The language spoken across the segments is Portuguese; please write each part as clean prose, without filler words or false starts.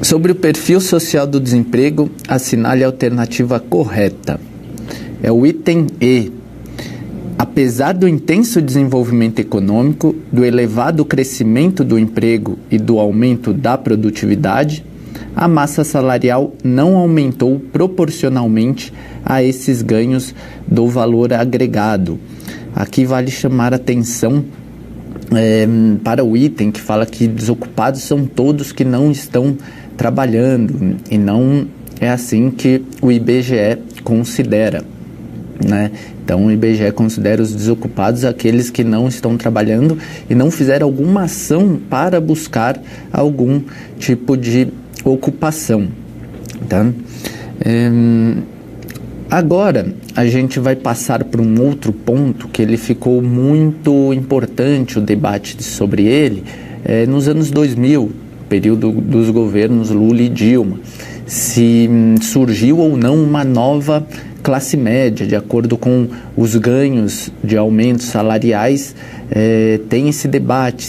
Sobre o perfil social do desemprego, assinale a alternativa correta. É o item E. Apesar do intenso desenvolvimento econômico, do elevado crescimento do emprego e do aumento da produtividade, a massa salarial não aumentou proporcionalmente a esses ganhos do valor agregado. Aqui vale chamar a atenção para o item que fala que desocupados são todos que não estão trabalhando, e não é assim que o IBGE considera, né? Então o IBGE considera os desocupados aqueles que não estão trabalhando e não fizeram alguma ação para buscar algum tipo de ocupação, tá? Agora a gente vai passar para um outro ponto que ele ficou muito importante, o debate sobre ele, nos anos 2000, período dos governos Lula e Dilma, se surgiu ou não uma nova classe média, de acordo com os ganhos de aumentos salariais. Tem esse debate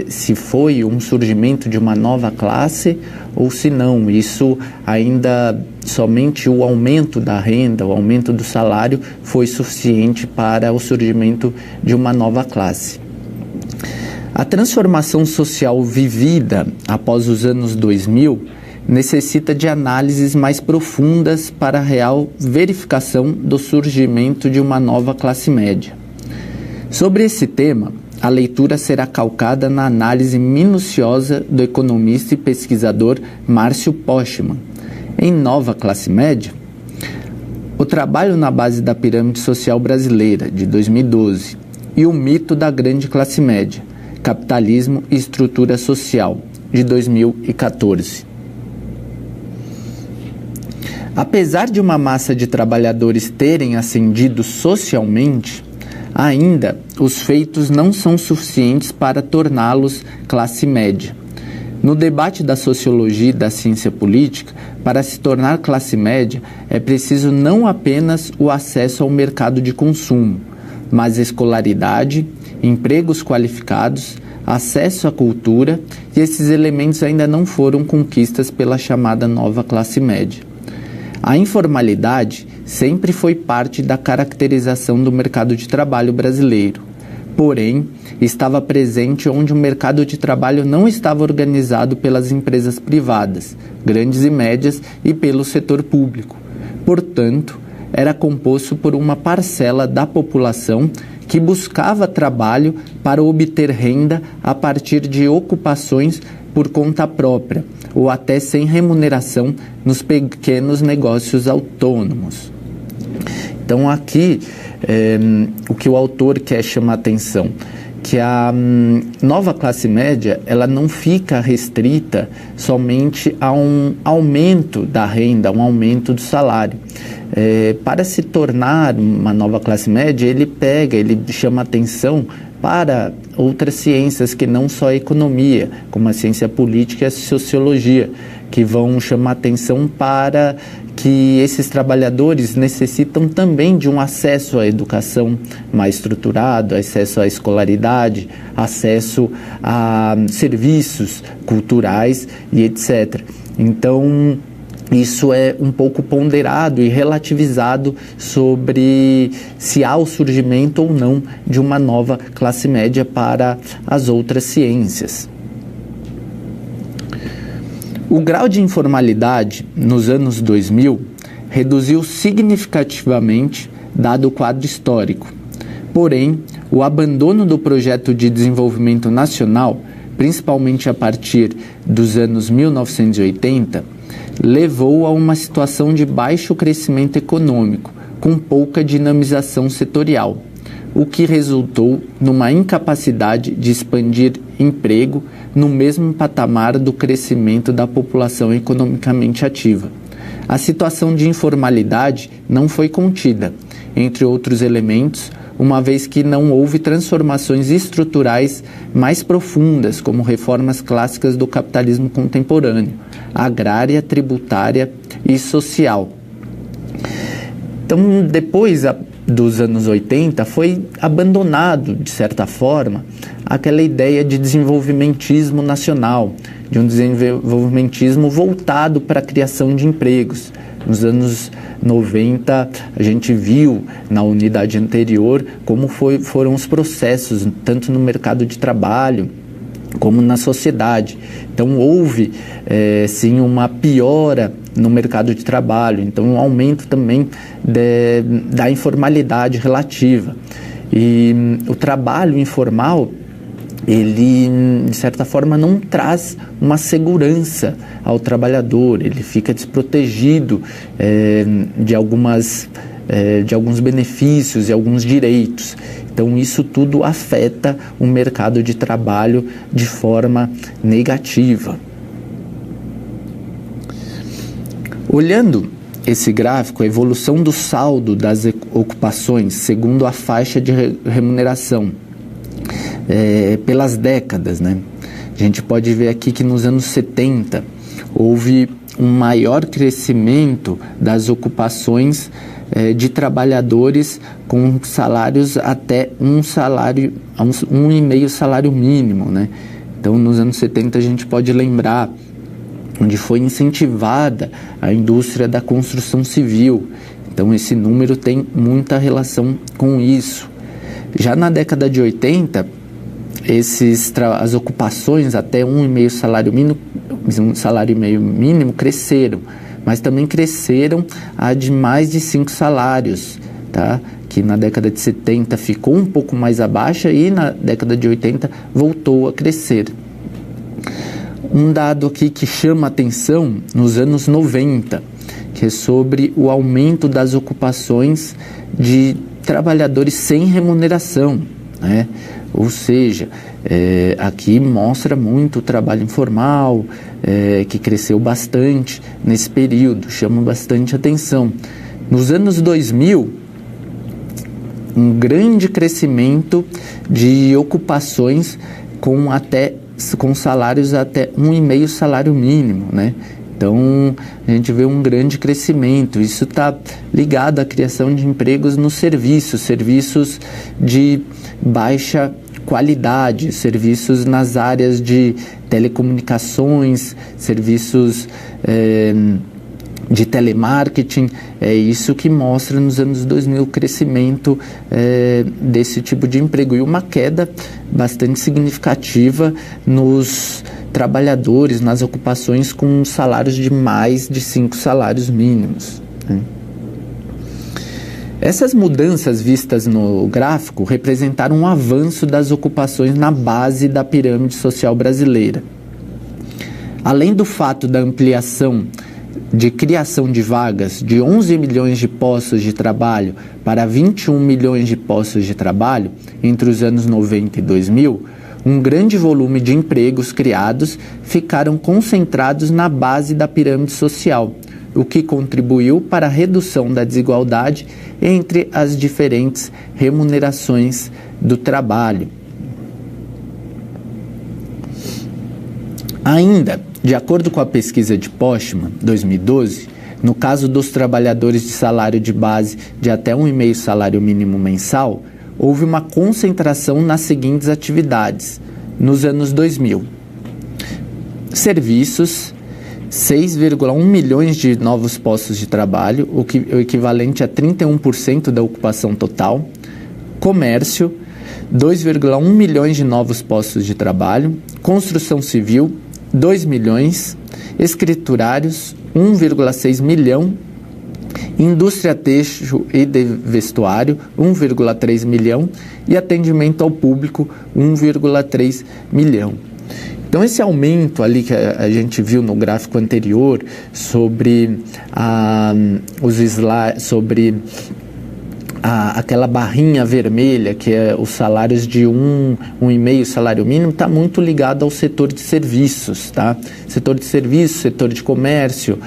se foi um surgimento de uma nova classe ou se não. Isso ainda, somente o aumento da renda, o aumento do salário foi suficiente para o surgimento de uma nova classe. A transformação social vivida após os anos 2000 necessita de análises mais profundas para a real verificação do surgimento de uma nova classe média. Sobre esse tema, a leitura será calcada na análise minuciosa do economista e pesquisador Márcio Postman. Em Nova Classe Média, o trabalho na base da pirâmide social brasileira, de 2012, e o mito da grande classe média, capitalismo e estrutura social, de 2014. Apesar de uma massa de trabalhadores terem ascendido socialmente, ainda os feitos não são suficientes para torná-los classe média. No debate da sociologia e da ciência política, para se tornar classe média, é preciso não apenas o acesso ao mercado de consumo, mas escolaridade, empregos qualificados, acesso à cultura, e esses elementos ainda não foram conquistas pela chamada nova classe média. A informalidade sempre foi parte da caracterização do mercado de trabalho brasileiro, porém, estava presente onde o mercado de trabalho não estava organizado pelas empresas privadas, grandes e médias, e pelo setor público. Portanto, era composto por uma parcela da população que buscava trabalho para obter renda a partir de ocupações por conta própria, ou até sem remuneração nos pequenos negócios autônomos. Então aqui, o que o autor quer chamar a atenção, que a nova classe média, ela não fica restrita somente a um aumento da renda, um aumento do salário. Para se tornar uma nova classe média, ele chama atenção para outras ciências que não só a economia, como a ciência política e a sociologia, que vão chamar atenção para que esses trabalhadores necessitam também de um acesso à educação mais estruturado, acesso à escolaridade, acesso a serviços culturais e etc. Então, isso é um pouco ponderado e relativizado sobre se há o surgimento ou não de uma nova classe média para as outras ciências. O grau de informalidade nos anos 2000 reduziu significativamente, dado o quadro histórico. Porém, o abandono do projeto de desenvolvimento nacional, principalmente a partir dos anos 1980, levou a uma situação de baixo crescimento econômico, com pouca dinamização setorial, o que resultou numa incapacidade de expandir emprego no mesmo patamar do crescimento da população economicamente ativa. A situação de informalidade não foi contida, entre outros elementos, uma vez que não houve transformações estruturais mais profundas, como reformas clássicas do capitalismo contemporâneo, agrária, tributária e social. Então, depois dos anos 80, foi abandonado, de certa forma, aquela ideia de desenvolvimentismo nacional, de um desenvolvimentismo voltado para a criação de empregos. Nos anos 90, a gente viu na unidade anterior como foram os processos, tanto no mercado de trabalho como na sociedade. Então, houve, sim, uma piora no mercado de trabalho, então um aumento também da informalidade relativa. E o trabalho informal, ele, de certa forma, não traz uma segurança ao trabalhador, ele fica desprotegido de alguns benefícios e alguns direitos. Então, isso tudo afeta o mercado de trabalho de forma negativa. Olhando esse gráfico, a evolução do saldo das ocupações segundo a faixa de remuneração, pelas décadas, né? A gente pode ver aqui que nos anos 70 houve um maior crescimento das ocupações de trabalhadores com salários até um e meio salário mínimo, né? Então, nos anos 70 a gente pode lembrar onde foi incentivada a indústria da construção civil. Então, esse número tem muita relação com isso. Já na década de 80, as ocupações até um salário mínimo cresceram, mas também cresceram a de mais de 5 salários, tá? Que na década de 70 ficou um pouco mais abaixo e na década de 80 voltou a crescer. Um dado aqui que chama atenção nos anos 90, que é sobre o aumento das ocupações de trabalhadores sem remuneração, né? Ou seja, aqui mostra muito o trabalho informal, que cresceu bastante nesse período, chama bastante atenção. Nos anos 2000, um grande crescimento de ocupações com salários até 1,5 salário mínimo, né? Então, a gente vê um grande crescimento. Isso está ligado à criação de empregos nos serviços de baixa qualidade, serviços nas áreas de telecomunicações, serviços de telemarketing. É isso que mostra nos anos 2000 o crescimento desse tipo de emprego e uma queda bastante significativa nos trabalhadores, nas ocupações com salários de mais de 5 salários mínimos, né? Essas mudanças vistas no gráfico representaram um avanço das ocupações na base da pirâmide social brasileira. Além do fato da ampliação de criação de vagas de 11 milhões de postos de trabalho para 21 milhões de postos de trabalho entre os anos 90 e 2000, um grande volume de empregos criados ficaram concentrados na base da pirâmide social, o que contribuiu para a redução da desigualdade entre as diferentes remunerações do trabalho. Ainda, de acordo com a pesquisa de Postman, 2012, no caso dos trabalhadores de salário de base de até 1,5 salário mínimo mensal, houve uma concentração nas seguintes atividades nos anos 2000. Serviços, 6,1 milhões de novos postos de trabalho, o equivalente a 31% da ocupação total. Comércio, 2,1 milhões de novos postos de trabalho. Construção civil, 2 milhões. Escriturários, 1,6 milhão. Indústria têxtil e de vestuário, 1,3 milhão. E atendimento ao público, 1,3 milhão. Então, esse aumento ali que a gente viu no gráfico anterior sobre aquela barrinha vermelha, que é os salários de 1,5 salário mínimo, está muito ligado ao setor de serviços, tá? Setor de serviços, setor de comércio,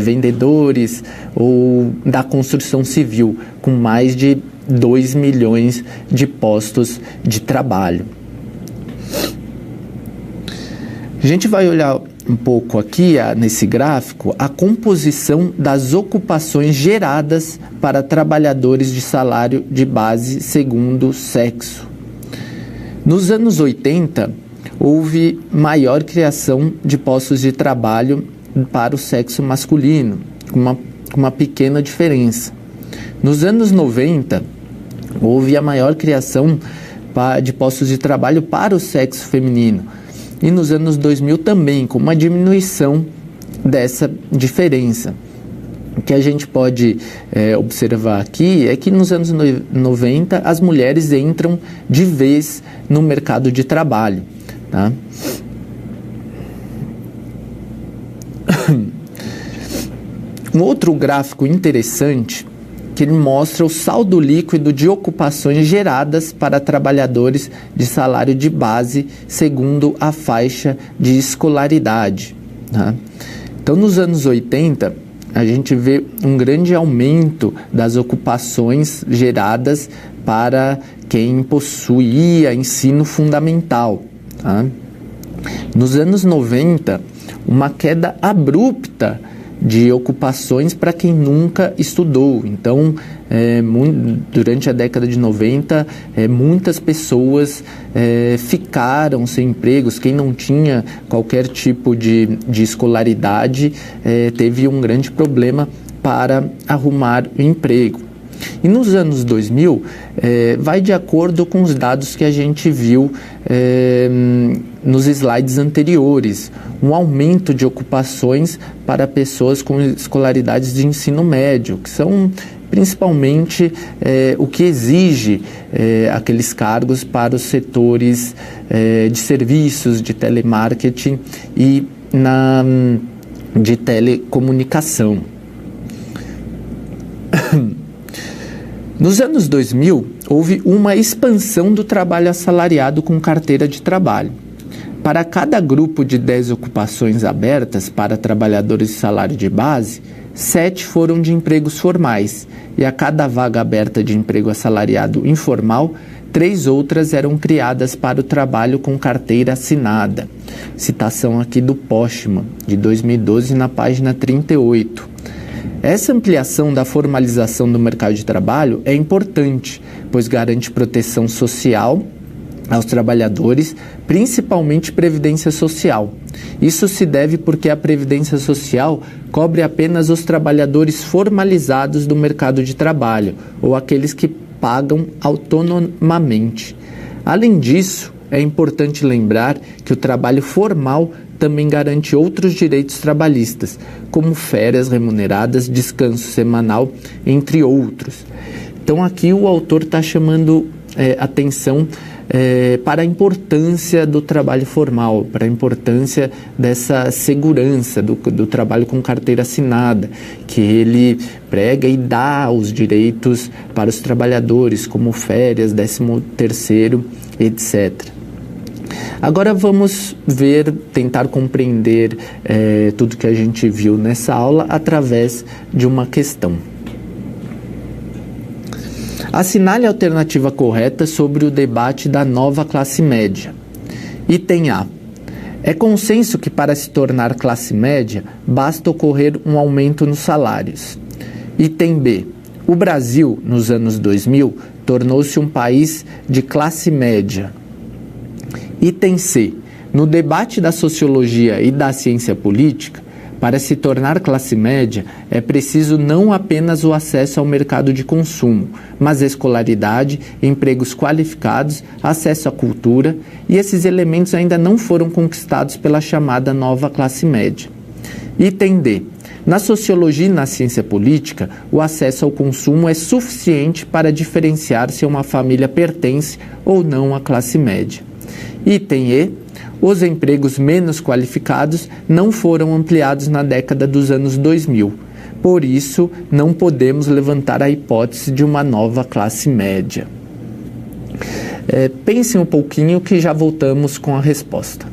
vendedores ou da construção civil, com mais de 2 milhões de postos de trabalho. A gente vai olhar um pouco aqui, nesse gráfico, a composição das ocupações geradas para trabalhadores de salário de base segundo sexo. Nos anos 80, houve maior criação de postos de trabalho para o sexo masculino, com uma pequena diferença. Nos anos 90, houve a maior criação de postos de trabalho para o sexo feminino. E nos anos 2000 também, com uma diminuição dessa diferença. O que a gente pode observar aqui é que nos anos 90 as mulheres entram de vez no mercado de trabalho. Tá? Um outro gráfico interessante que ele mostra o saldo líquido de ocupações geradas para trabalhadores de salário de base segundo a faixa de escolaridade. Tá? Então, nos anos 80, a gente vê um grande aumento das ocupações geradas para quem possuía ensino fundamental. Tá? Nos anos 90, uma queda abrupta de ocupações para quem nunca estudou. Então, durante a década de 90, muitas pessoas ficaram sem empregos. Quem não tinha qualquer tipo de escolaridade teve um grande problema para arrumar o emprego. E nos anos 2000, vai de acordo com os dados que a gente viu nos slides anteriores, um aumento de ocupações para pessoas com escolaridades de ensino médio, que são principalmente o que exige aqueles cargos para os setores de serviços, de telemarketing e de telecomunicação. Nos anos 2000, houve uma expansão do trabalho assalariado com carteira de trabalho. Para cada grupo de 10 ocupações abertas para trabalhadores de salário de base, 7 foram de empregos formais, e a cada vaga aberta de emprego assalariado informal, 3 outras eram criadas para o trabalho com carteira assinada. Citação aqui do Postman, de 2012, na página 38. Essa ampliação da formalização do mercado de trabalho é importante, pois garante proteção social aos trabalhadores, principalmente previdência social. Isso se deve porque a previdência social cobre apenas os trabalhadores formalizados do mercado de trabalho, ou aqueles que pagam autonomamente. Além disso, é importante lembrar que o trabalho formal também garante outros direitos trabalhistas, como férias remuneradas, descanso semanal, entre outros. Então aqui o autor está chamando atenção para a importância do trabalho formal, para a importância dessa segurança do trabalho com carteira assinada, que ele prega e dá os direitos para os trabalhadores, como férias, 13º, etc. Agora vamos tentar compreender tudo que a gente viu nessa aula através de uma questão. Assinale a alternativa correta sobre o debate da nova classe média. Item A. É consenso que para se tornar classe média, basta ocorrer um aumento nos salários. Item B. O Brasil, nos anos 2000, tornou-se um país de classe média. Item C. No debate da sociologia e da ciência política, para se tornar classe média, é preciso não apenas o acesso ao mercado de consumo, mas escolaridade, empregos qualificados, acesso à cultura, e esses elementos ainda não foram conquistados pela chamada nova classe média. Item D. Na sociologia e na ciência política, o acesso ao consumo é suficiente para diferenciar se uma família pertence ou não à classe média. Item E. Os empregos menos qualificados não foram ampliados na década dos anos 2000. Por isso, não podemos levantar a hipótese de uma nova classe média. Pensem um pouquinho que já voltamos com a resposta.